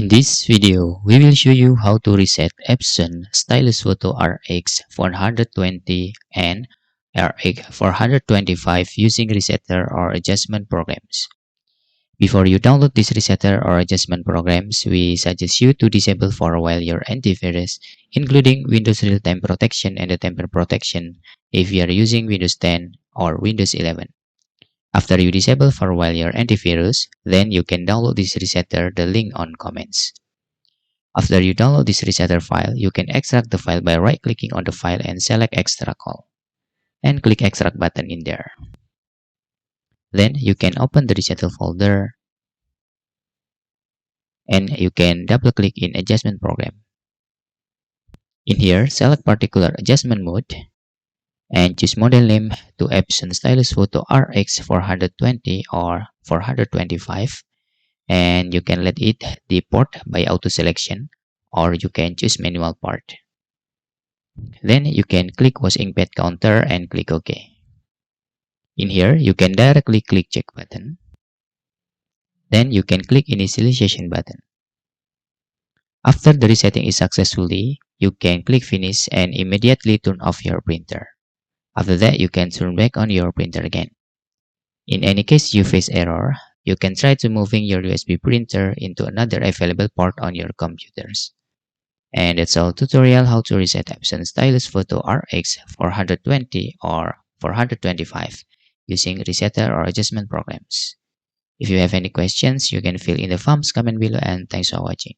In this video, we will show you how to reset Epson Stylus Photo RX420 and RX425 using resetter or adjustment programs. Before you download this resetter or adjustment programs, we suggest you to disable for a while your antivirus, including Windows Real-Time Protection and the Tamper Protection if you are using Windows 10 or Windows 11. After you disable for a while your antivirus, then you can download this resetter, the link on comments. After you download this resetter file, you can extract the file by right-clicking on the file and select Extract All, and click Extract button in there. Then you can open the resetter folder, and you can double-click in Adjustment Program. In here, select Particular Adjustment Mode, and choose model name to Epson Stylus Photo RX420 or 425, and you can let it deport by auto selection, or you can choose manual part. Then you can click Wash Inkpad Counter and click OK. In here, you can directly click Check button. Then you can click Initialization button. After the resetting is successfully, you can click Finish and immediately turn off your printer. After that, you can turn back on your printer again. In any case you face error, you can try to moving your USB printer into another available port on your computers. And that's all tutorial how to reset Epson Stylus Photo RX420 or 425 using resetter or adjustment programs. If you have any questions, you can fill in the forms comment below, and thanks for watching.